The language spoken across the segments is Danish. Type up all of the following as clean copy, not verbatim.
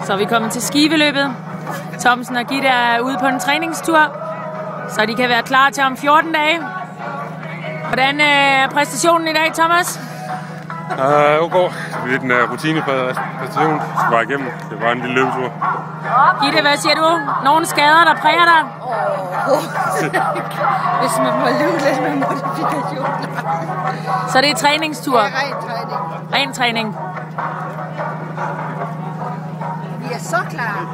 Så er vi kommet til Skiveløbet. Thomsen og Gitte er ude på en træningstur, så de kan være klar til om 14 dage. Hvordan er præstationen i dag, Thomas? Okay. Det er lidt en rutinepræget præstation. Det skal bare igennem. Det var en lille løbetur. Gitte, hvad siger du? Nogle skader, der præger dig? Hvis man må løbe lidt med modifikationer. Så det er træningstur? Det er ren træning. Ren træning. Vi er så klar.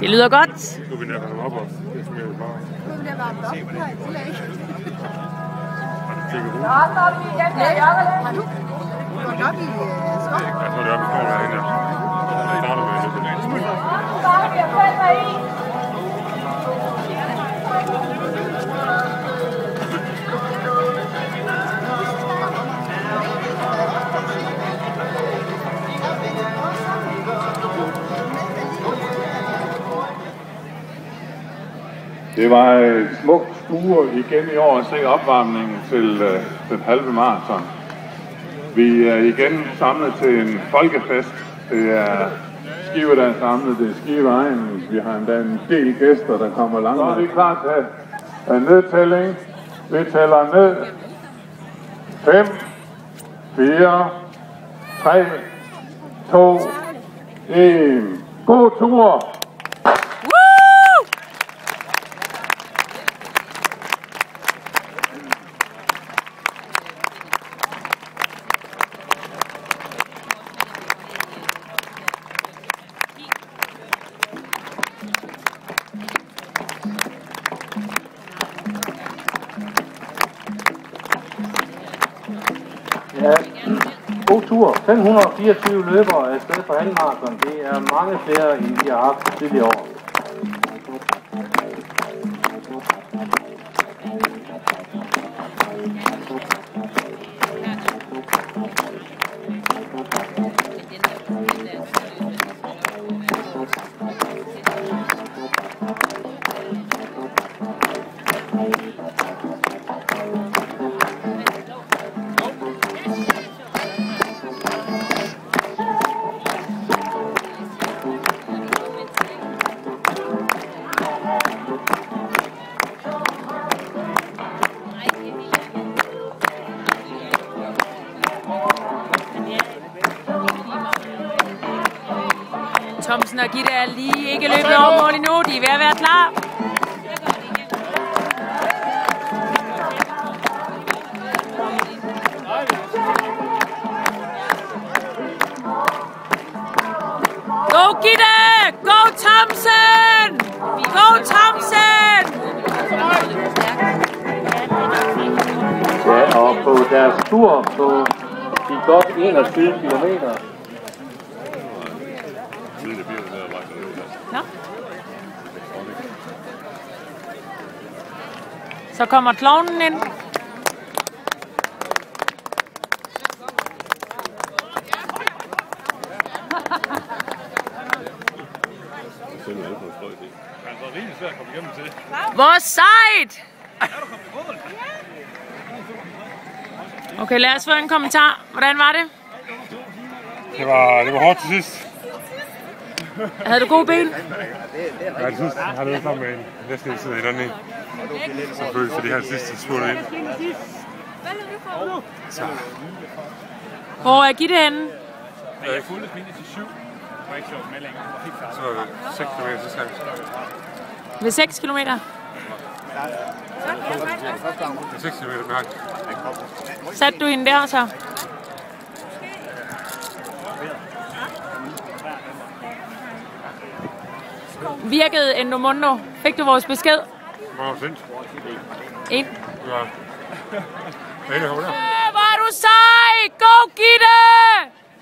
Det lyder godt. Nu er vi nær varme op også. Det smager jo bare. Nu er det varmt op. Nej, det er ikke. Har du gået op i skov? Jeg tror, det er oppe i skoven herinde. Jeg starter med at løbe den. Det var et smukt skue igen i år at se opvarmningen til den halve maraton. Vi er igen samlet til en folkefest. Det er Skive, der er samlet. Det er Skiveegnen. Vi har endda en del gæster, der kommer langt. Så er vi klar til en nedtælling. Vi tæller ned. 5, 4, 3, 2, 1. God tur! Ja, god tur. 524 løbere er afsted på halvmaraton. Det er mange flere, end vi har haft tidligere år. Thomsen og Gitte er lige ikke løbet over mål endnu. De er ved at være klar. Go Gitte! Go Thomsen! Go Thomsen! Ja, og på deres tur på de godt 21 kilometer. Nå. Så kommer klovnen ind. Hvor sejt! Okay, lad os få en kommentar. Hvordan var det? Det var hårdt til sidst. Havde du gode ben? Ja, det sidste har det sammen med en næsten tid i den. Selvfølgelig, for det her sidste spurgte ind. Så. Hvor er Gitte henne? Jeg fulgte mine til 7. Det var ikke sjovt med længere. Så var det 6 km sidste gang. Ved 6 kilometer. 6 km med hak. Satte du hende der så? Virkede Endomondo? Fik du vores besked? Hvor sent? En. Ja. Hvor er du sej! Go Gitte!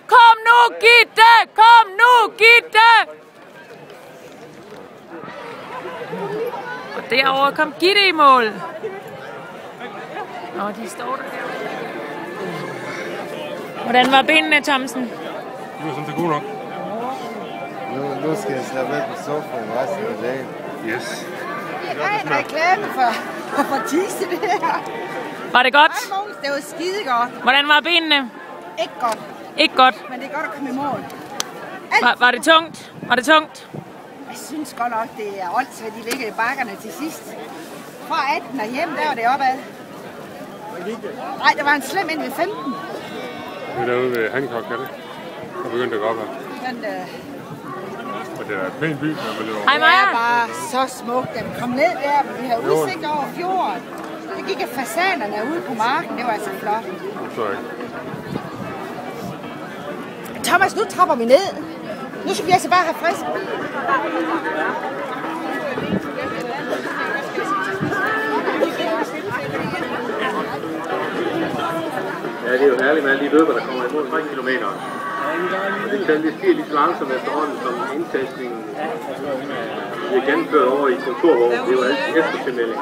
Kom nu Gitte! Kom nu Gitte! Og derovre kom Gitte i mål. Nå, de står der. Hvordan var benene, Thomsen? Det var sådan, det er god nok. Nu skal jeg slappe af på sofaen resten af dagen. Yes. Det er en reklame for tisse, det her. Var det godt? Det var skide godt. Hvordan var benene? Ikke godt. Ikke godt. Men det er godt at komme i mål. Var det tungt? Var det tungt? Jeg synes godt nok, det er åndssvagt, de ligger i bakkerne til sidst. Fra 18 og hjem, der var det opad. Nej, der var en slem ind ved 15. Vi er derude ved Hancock, er det? Og begyndte at gå opad. Men Og det er en pæn by, når man løber. Hej det Maja. er bare så smukt. Da vi kom ned der, vi havde udsigt over fjorden. Det gik af fasanerne ude på marken, det var altså flot. Det tror jeg ikke. Thomas, nu trapper vi ned. Nu skal vi altså bare have frisk. Ja, det er jo herligt med alle de løber, der kommer imod 3 kilometer. Og det sker lige så langsomt efterhånden, som indtastningen bliver gennemført over i kontorvognen. Det er jo altid eftertilmelding.